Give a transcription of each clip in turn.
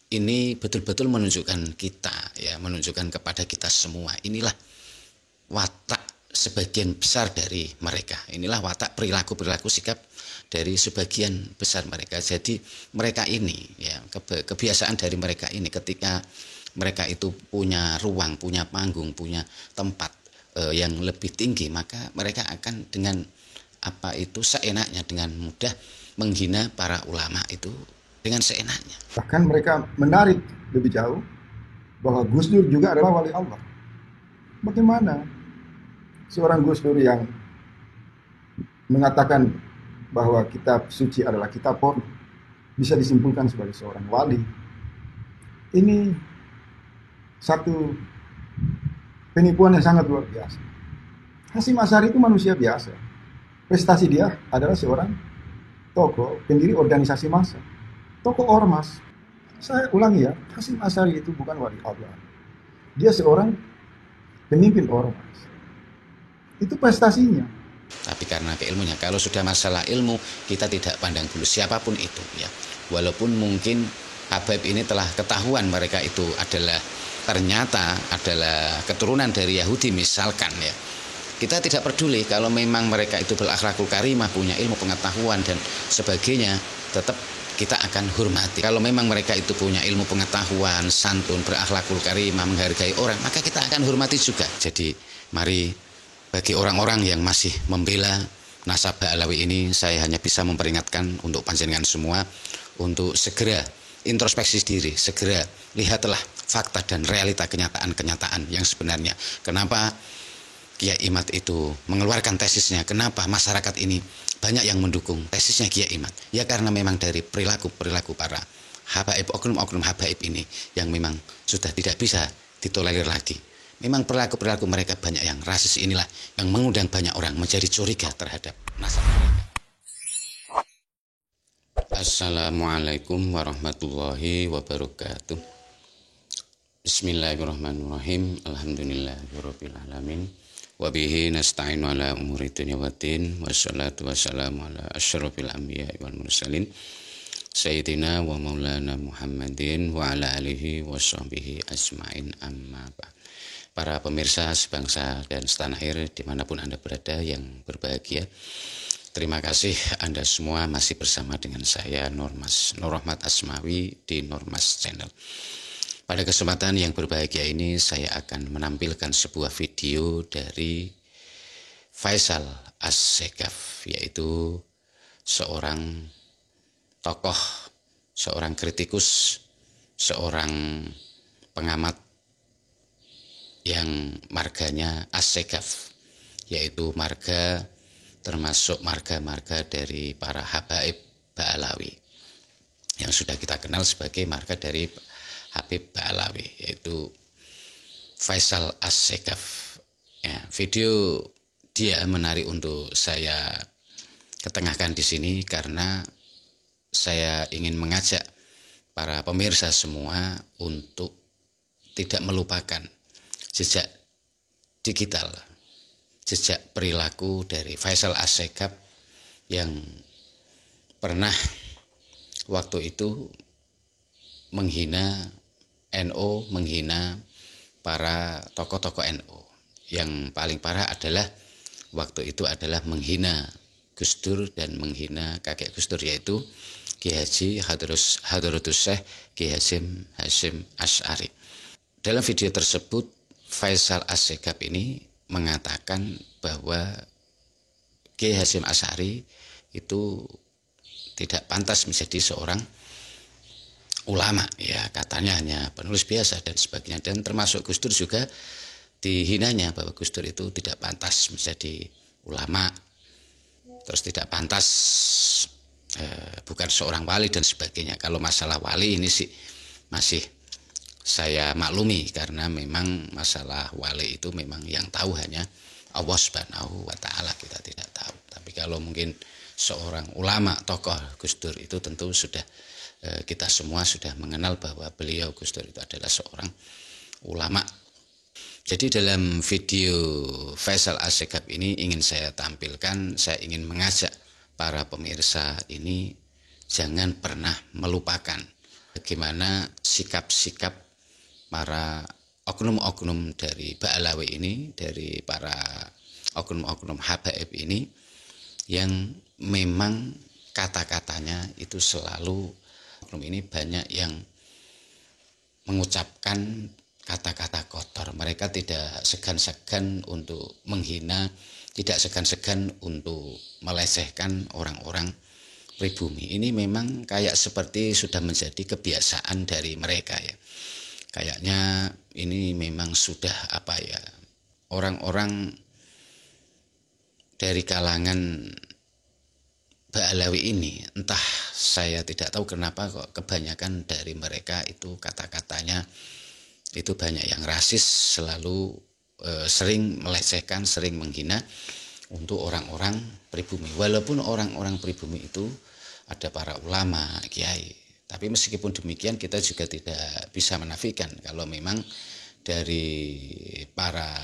ini betul-betul menunjukkan kita, ya, menunjukkan kepada kita semua. Inilah watak sebagian besar dari mereka. Inilah watak perilaku sikap dari sebagian besar mereka. Jadi mereka ini, ya, kebiasaan dari mereka ini ketika mereka itu punya ruang, punya panggung, punya tempat yang lebih tinggi, maka mereka akan dengan seenaknya, dengan mudah menghina para ulama itu dengan seenaknya. Bahkan mereka menarik lebih jauh bahwa Gus Dur juga adalah wali Allah. Bagaimana seorang Gus Dur yang mengatakan bahwa kitab suci adalah kitab porno bisa disimpulkan sebagai seorang wali? Ini satu penipuan yang sangat luar biasa. Hasyim Asy'ari itu manusia biasa. Prestasi dia adalah seorang tokoh pendiri organisasi massa, tokoh ormas. Saya ulangi ya, Hasyim Asy'ari itu bukan wali Allah. Dia seorang pemimpin ormas. Itu prestasinya. Tapi karena keilmunya, kalau sudah masalah ilmu, kita tidak pandang bulu siapapun itu, ya. Walaupun mungkin Habaib ini telah ketahuan mereka itu ternyata adalah keturunan dari Yahudi misalkan, ya. Kita tidak peduli kalau memang mereka itu berakhlakul karimah, punya ilmu pengetahuan dan sebagainya, tetap kita akan hormati. Kalau memang mereka itu punya ilmu pengetahuan, santun, berakhlakul karimah, menghargai orang, maka kita akan hormati juga. Jadi mari, bagi orang-orang yang masih membela nasab Ba'alawi ini, saya hanya bisa memperingatkan untuk panjenengan semua untuk segera introspeksi diri, segera lihatlah fakta dan realita kenyataan yang sebenarnya. Kenapa Kiai Imad itu mengeluarkan tesisnya? Kenapa masyarakat ini banyak yang mendukung tesisnya Kiai Imad? Ya karena memang dari perilaku para habaib, oknum-oknum habaib ini yang memang sudah tidak bisa ditolerir lagi. Memang perilaku mereka banyak yang rasis, inilah yang mengundang banyak orang menjadi curiga terhadap nasab mereka. Assalamualaikum warahmatullahi wabarakatuh. Bismillahirrahmanirrahim. Alhamdulillahirabbil alamin. Wa bihi nasta'inu ala umuri dunya waddin. Wassalatu wassalamu ala asyrofil anbiya'i wal mursalin. Sayyidina wa maulana Muhammadin wa ala alihi wa sahbihi ajma'in, amma ba'd. Para pemirsa sebangsa dan setanah air dimanapun Anda berada yang berbahagia, terima kasih Anda semua masih bersama dengan saya Nur Rahmat Asmawi di Nurmas Channel. Pada kesempatan yang berbahagia ini saya akan menampilkan sebuah video dari Faisal As-Segaf, yaitu seorang tokoh, seorang kritikus, seorang pengamat yang marganya As-Segaf, yaitu marga termasuk marga-marga dari para habaib Ba'alawi yang sudah kita kenal sebagai marga dari Habib Ba'alawi, yaitu Faisal As-Segaf. Ya, video dia menarik untuk saya ketengahkan di sini karena saya ingin mengajak para pemirsa semua untuk tidak melupakan jejak digital, jejak perilaku dari Faisal As-Segaf yang pernah waktu itu menghina NU, menghina para tokoh-tokoh NU. Yang paling parah adalah waktu itu adalah menghina Gus Dur dan menghina kakek Gus Dur, yaitu Kiai Haji Hadratus Syekh Kiai Hasyim Asy'ari. Dalam video tersebut Faisal As-Segaf ini mengatakan bahwa Kiai Hasyim Asy'ari itu tidak pantas menjadi seorang ulama, ya katanya hanya penulis biasa dan sebagainya, dan termasuk Gus Dur juga dihinanya bahwa Gus Dur itu tidak pantas menjadi ulama, terus tidak pantas bukan seorang wali dan sebagainya. Kalau masalah wali ini sih masih saya maklumi karena memang masalah wali itu memang yang tahu hanya Allah Subhanahu wa taala, kita tidak tahu. Tapi kalau mungkin seorang ulama, tokoh Gus Dur itu tentu sudah kita semua sudah mengenal bahwa beliau Gus Dur itu adalah seorang ulama. Jadi dalam video Faisal As-Segaf ini ingin saya tampilkan, saya ingin mengajak para pemirsa ini jangan pernah melupakan bagaimana sikap-sikap para oknum-oknum dari Ba'alawi ini, dari para oknum-oknum habaib ini, yang memang kata-katanya itu selalu, oknum ini banyak yang mengucapkan kata-kata kotor. Mereka tidak segan-segan untuk menghina, tidak segan-segan untuk melecehkan orang-orang pribumi. Ini memang kayak seperti sudah menjadi kebiasaan dari mereka ya. Kayaknya ini memang sudah orang-orang dari kalangan Ba'alawi ini, entah saya tidak tahu kenapa kok kebanyakan dari mereka itu kata-katanya itu banyak yang rasis, selalu sering melecehkan, sering menghina untuk orang-orang pribumi. Walaupun orang-orang pribumi itu ada para ulama, kiai, tapi meskipun demikian kita juga tidak bisa menafikan kalau memang dari para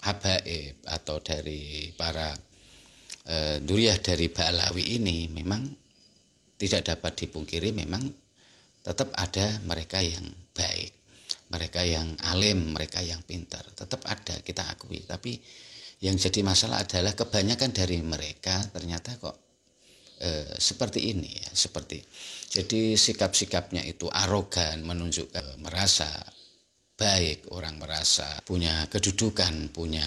habaib atau dari para duriyah dari Ba'alawi ini memang tidak dapat dipungkiri, memang tetap ada mereka yang baik, mereka yang alim, mereka yang pintar, tetap ada, kita akui. Tapi yang jadi masalah adalah kebanyakan dari mereka ternyata kok seperti ini ya, jadi sikap-sikapnya itu arogan, menunjukkan merasa baik, orang merasa punya kedudukan, punya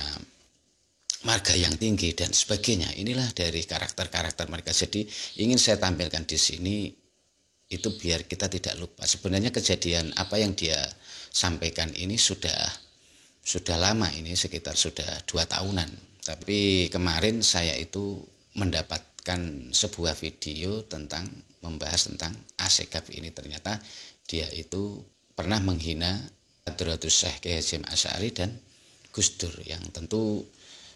marga yang tinggi dan sebagainya. Inilah dari karakter-karakter mereka. Jadi ingin saya tampilkan di sini itu biar kita tidak lupa. Sebenarnya kejadian apa yang dia sampaikan ini sudah lama, ini sekitar sudah 2 tahunan. Tapi kemarin saya itu mendapatkan sebuah video tentang membahas tentang Asegaf ini. Ternyata dia itu pernah menghina Hadratus Syekh Kiai Hasyim Asy'ari dan Gus Dur, yang tentu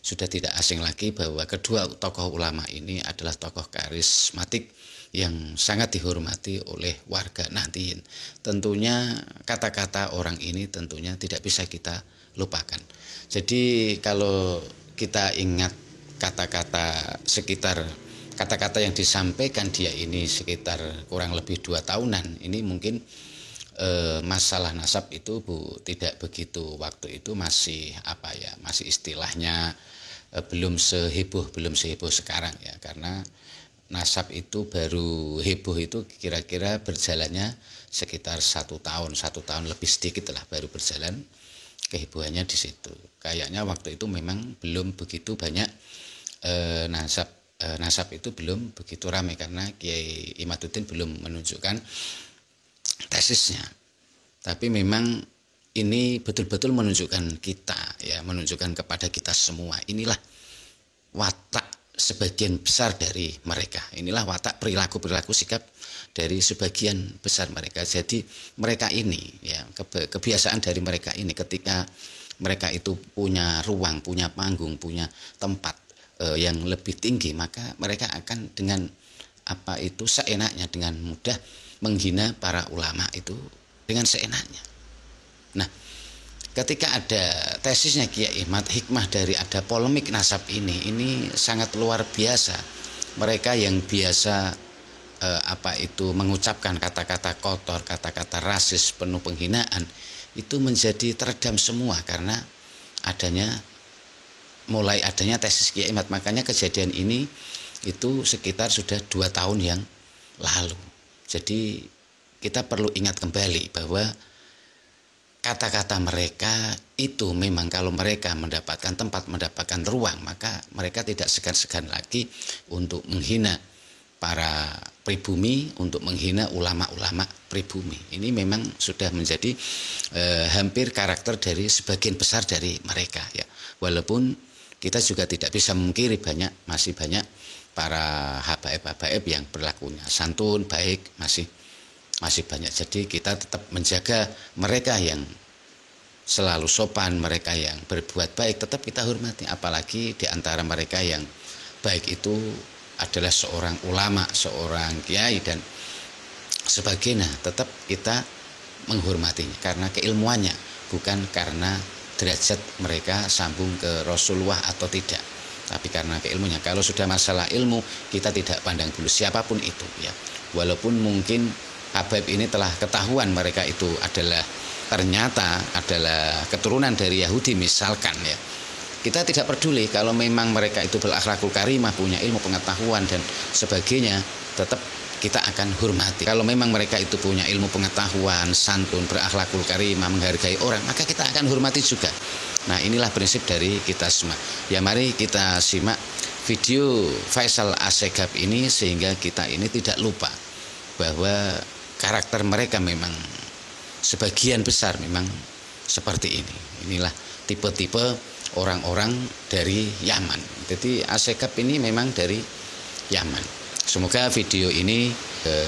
sudah tidak asing lagi bahwa kedua tokoh ulama ini adalah tokoh karismatik yang sangat dihormati oleh warga Nahdliyin. Tentunya kata-kata orang ini tentunya tidak bisa kita lupakan. Jadi kalau kita ingat kata-kata yang disampaikan dia ini sekitar kurang lebih 2 tahunan, ini mungkin masalah nasab itu tidak begitu, waktu itu masih masih istilahnya belum seheboh sekarang ya, karena nasab itu baru heboh itu kira-kira berjalannya sekitar 1 tahun lebih sedikit lah baru berjalan kehebohannya di situ. Kayaknya waktu itu memang belum begitu banyak nasab itu belum begitu ramai karena Kiai Imaduddin belum menunjukkan tesisnya. Tapi memang ini betul-betul menunjukkan kita ya, menunjukkan kepada kita semua, inilah watak sebagian besar dari mereka, inilah watak perilaku sikap dari sebagian besar mereka. Jadi mereka ini ya, kebiasaan dari mereka ini, ketika mereka itu punya ruang, punya panggung, punya tempat yang lebih tinggi, maka mereka akan dengan seenaknya, dengan mudah menghina para ulama itu dengan seenaknya. Nah, ketika ada tesisnya Kiai Imad, hikmah dari ada polemik nasab ini sangat luar biasa. Mereka yang biasa mengucapkan kata-kata kotor, kata-kata rasis penuh penghinaan, itu menjadi teredam semua karena mulai adanya tesis Kiai Imad. Makanya kejadian ini itu sekitar sudah 2 tahun yang lalu. Jadi kita perlu ingat kembali bahwa kata-kata mereka itu memang kalau mereka mendapatkan tempat, mendapatkan ruang, maka mereka tidak segan-segan lagi untuk menghina para pribumi, untuk menghina ulama-ulama pribumi. Ini memang sudah menjadi hampir karakter dari sebagian besar dari mereka ya. Walaupun kita juga tidak bisa memungkiri masih banyak para habaib-habaib yang berlakunya santun, baik, masih banyak. Jadi kita tetap menjaga mereka yang selalu sopan, mereka yang berbuat baik, tetap kita hormati. Apalagi di antara mereka yang baik itu adalah seorang ulama, seorang kiai dan sebagainya, tetap kita menghormatinya karena keilmuannya, bukan karena derajat mereka sambung ke Rasulullah atau tidak, tapi karena keilmuannya. Kalau sudah masalah ilmu, kita tidak pandang bulu siapapun itu ya. Walaupun mungkin Habaib ini telah ketahuan mereka itu ternyata adalah keturunan dari Yahudi misalkan ya, kita tidak peduli kalau memang mereka itu berakhlakul karimah, punya ilmu pengetahuan dan sebagainya, tetap kita akan hormati. Kalau memang mereka itu punya ilmu pengetahuan, santun, berakhlakul karimah, menghargai orang, maka kita akan hormati juga. Nah, inilah prinsip dari kita semua. Ya, mari kita simak video Faisal Assegaf ini sehingga kita ini tidak lupa bahwa karakter mereka memang sebagian besar memang seperti ini. Inilah tipe-tipe orang-orang dari Yaman. Jadi Assegaf ini memang dari Yaman. Semoga video ini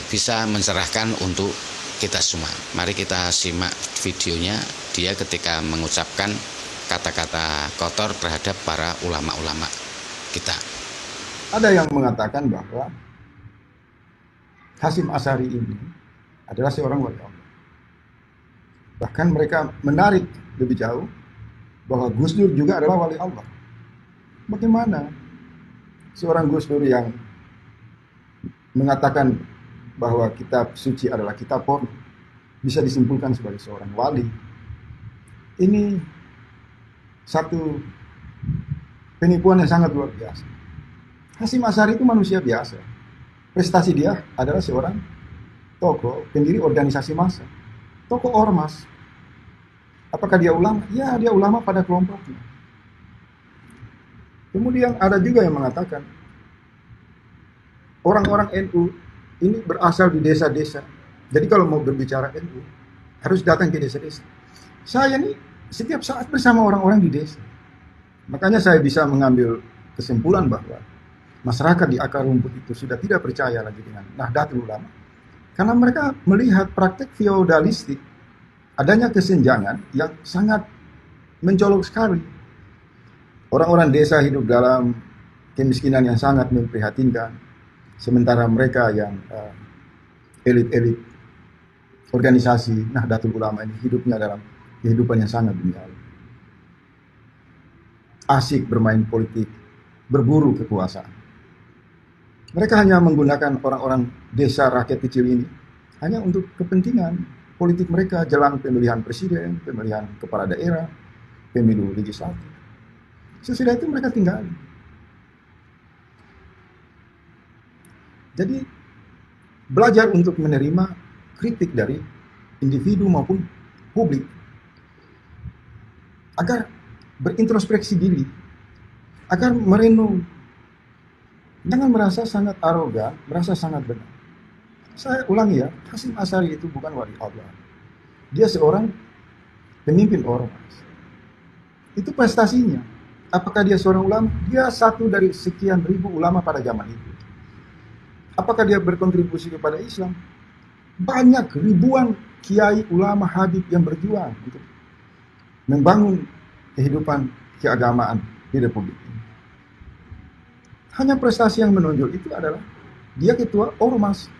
bisa mencerahkan untuk kita semua. Mari kita simak videonya, dia ketika mengucapkan kata-kata kotor terhadap para ulama-ulama kita. Ada yang mengatakan bahwa Hasyim Asy'ari ini adalah seorang wali Allah. Bahkan mereka menarik lebih jauh bahwa Gus Dur juga adalah wali Allah. Bagaimana seorang Gus Dur yang mengatakan bahwa kitab suci adalah kitab porno bisa disimpulkan sebagai seorang wali? Ini satu penipuan yang sangat luar biasa. Hasyim Asy'ari itu manusia biasa. Prestasi dia adalah seorang tokoh, pendiri organisasi massa, tokoh ormas. Apakah dia ulama? Ya, dia ulama pada kelompoknya. Kemudian ada juga yang mengatakan orang-orang NU ini berasal di desa-desa. Jadi kalau mau berbicara NU harus datang ke desa-desa. Saya nih setiap saat bersama orang-orang di desa. Makanya saya bisa mengambil kesimpulan bahwa masyarakat di akar rumput itu sudah tidak percaya lagi dengan Nahdlatul Ulama. Karena mereka melihat praktek feodalistik, adanya kesenjangan yang sangat mencolok sekali. Orang-orang desa hidup dalam kemiskinan yang sangat memprihatinkan. Sementara mereka yang elit-elit organisasi Nahdlatul Ulama ini hidupnya dalam kehidupan yang sangat duniawi. Asik bermain politik, berburu kekuasaan. Mereka hanya menggunakan orang-orang desa rakyat kecil ini hanya untuk kepentingan politik mereka jelang pemilihan presiden, pemilihan kepala daerah, pemilu legislatif. Sesudah itu mereka tinggal. Jadi belajar untuk menerima kritik dari individu maupun publik agar berintrospeksi diri, agar merenung. Jangan merasa sangat arogan, merasa sangat benar. Saya ulangi ya, Hasyim Asy'ari itu bukan wali Allah. Dia seorang pemimpin ormas. Itu prestasinya. Apakah dia seorang ulama? Dia satu dari sekian ribu ulama pada zaman itu. Apakah dia berkontribusi kepada Islam? Banyak ribuan kiai, ulama, habib yang berjuang untuk membangun kehidupan keagamaan di Republik ini. Hanya prestasi yang menonjol itu adalah dia ketua ormas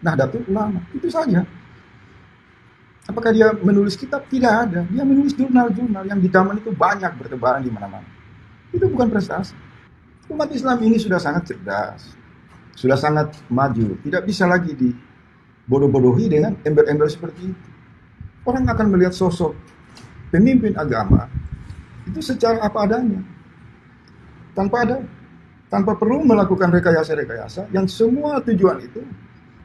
Nahdlatul Ulama, itu saja. Apakah dia menulis kitab? Tidak ada. Dia menulis jurnal-jurnal yang di zaman itu banyak bertebaran di mana-mana. Itu bukan prestasi. Umat Islam ini sudah sangat cerdas, sudah sangat maju, tidak bisa lagi dibodoh-bodohi dengan embel-embel seperti itu. Orang akan melihat sosok pemimpin agama itu secara apa adanya, tanpa perlu melakukan rekayasa-rekayasa yang semua tujuan itu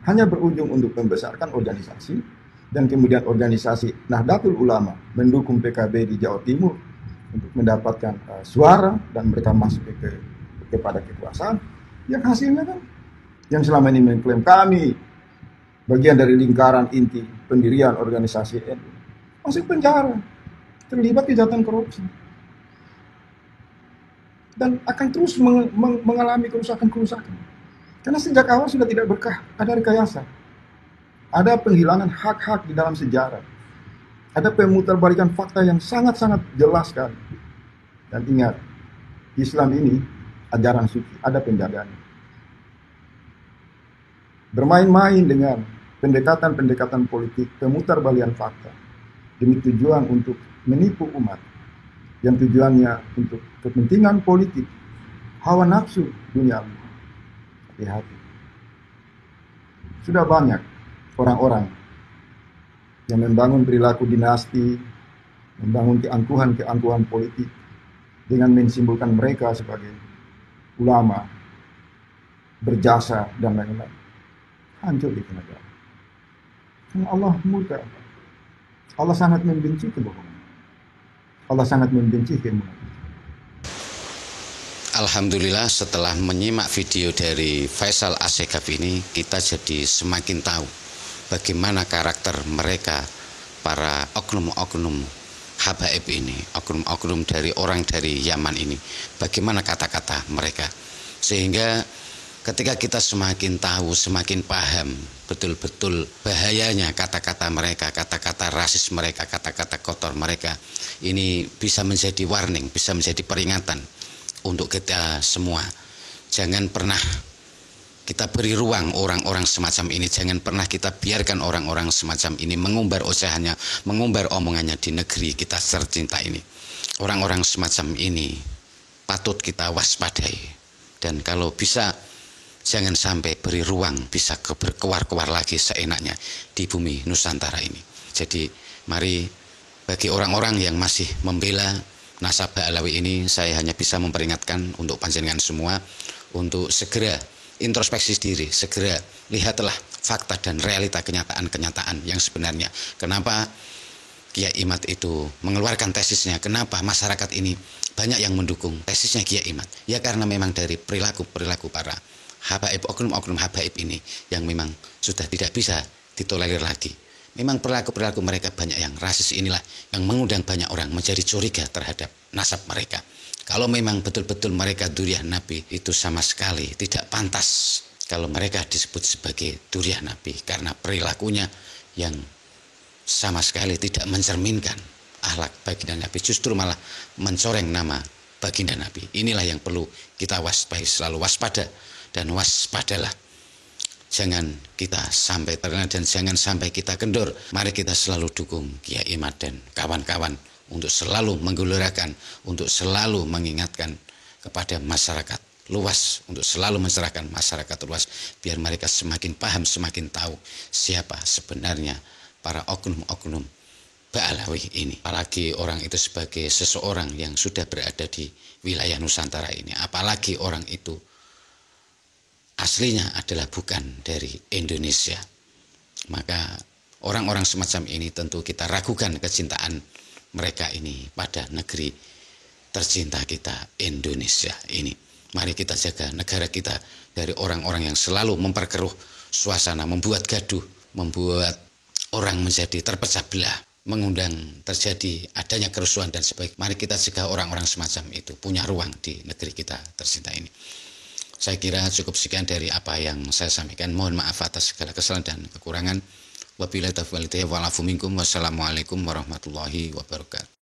hanya berujung untuk membesarkan organisasi, dan kemudian organisasi Nahdlatul Ulama mendukung PKB di Jawa Timur untuk mendapatkan suara dan mereka masuk kepada kekuasaan. Yang hasilnya kan yang selama ini mengklaim kami bagian dari lingkaran inti pendirian organisasi NU masuk penjara, terlibat kejahatan korupsi, dan akan terus mengalami kerusakan-kerusakan. Karena sejak awal sudah tidak berkah, ada rekayasa, ada penghilangan hak-hak di dalam sejarah, ada pemutarbalikan fakta yang sangat-sangat jelas sekali. Dan ingat, Islam ini ajaran suci, ada penjagaannya. Bermain-main dengan pendekatan-pendekatan politik, pemutarbalikan fakta, demi tujuan untuk menipu umat, yang tujuannya untuk kepentingan politik, hawa nafsu duniawi. Hati-hati. Sudah banyak orang-orang yang membangun perilaku dinasti, membangun keangkuhan politik dengan mensimbolkan mereka sebagai ulama, berjasa, dan lain-lain. Hancur itu negara. Karena Allah murka. Allah sangat membenci kebohongan. Allah sangat membenci kemunafikan. Alhamdulillah, setelah menyimak video dari Faisal Assegaf ini, kita jadi semakin tahu bagaimana karakter mereka, para oknum-oknum habaib ini, oknum-oknum dari orang dari Yaman ini, bagaimana kata-kata mereka. Sehingga ketika kita semakin tahu, semakin paham betul-betul bahayanya kata-kata mereka, kata-kata rasis mereka, kata-kata kotor mereka, ini bisa menjadi warning, bisa menjadi peringatan untuk kita semua. Jangan pernah kita beri ruang orang-orang semacam ini. Jangan pernah kita biarkan orang-orang semacam ini mengumbar ocehannya, mengumbar omongannya di negeri kita tercinta ini. Orang-orang semacam ini patut kita waspadai. Dan kalau bisa, jangan sampai beri ruang bisa berkuar-kuar lagi seenaknya di bumi Nusantara ini. Jadi mari, bagi orang-orang yang masih membela nasab Ba'alawi ini, saya hanya bisa memperingatkan untuk panjenengan semua untuk segera introspeksi diri, segera lihatlah fakta dan realita kenyataan-kenyataan yang sebenarnya. Kenapa Kiai Imad itu mengeluarkan tesisnya? Kenapa masyarakat ini banyak yang mendukung tesisnya Kiai Imad? Ya karena memang dari perilaku para habaib, oknum-oknum habaib ini yang memang sudah tidak bisa ditolerir lagi. Memang perilaku mereka banyak yang rasis, inilah yang mengundang banyak orang menjadi curiga terhadap nasab mereka. Kalau memang betul-betul mereka duriah Nabi, itu sama sekali tidak pantas kalau mereka disebut sebagai duriah Nabi, karena perilakunya yang sama sekali tidak mencerminkan akhlak baginda Nabi, justru malah mencoreng nama baginda Nabi. Inilah yang perlu kita waspadai, selalu waspada dan waspadalah. Jangan kita sampai terlena dan jangan sampai kita kendor. Mari kita selalu dukung Kiai Imad dan kawan-kawan untuk selalu menggelurakan, untuk selalu mengingatkan kepada masyarakat luas, untuk selalu mencerahkan masyarakat luas, biar mereka semakin paham, semakin tahu siapa sebenarnya para oknum-oknum Ba'alawi ini. Apalagi orang itu sebagai seseorang yang sudah berada di wilayah Nusantara ini, apalagi orang itu aslinya adalah bukan dari Indonesia. Maka orang-orang semacam ini tentu kita ragukan kecintaan mereka ini pada negeri tercinta kita Indonesia ini. Mari kita jaga negara kita dari orang-orang yang selalu memperkeruh suasana, membuat gaduh, membuat orang menjadi terpecah belah, mengundang terjadi adanya kerusuhan dan sebagainya. Mari kita cegah orang-orang semacam itu punya ruang di negeri kita tercinta ini. Saya kira cukup sekian dari apa yang saya sampaikan. Mohon maaf atas segala kesalahan dan kekurangan. Wabillahi taufiq wal hidayah. Wassalamualaikum warahmatullahi wabarakatuh.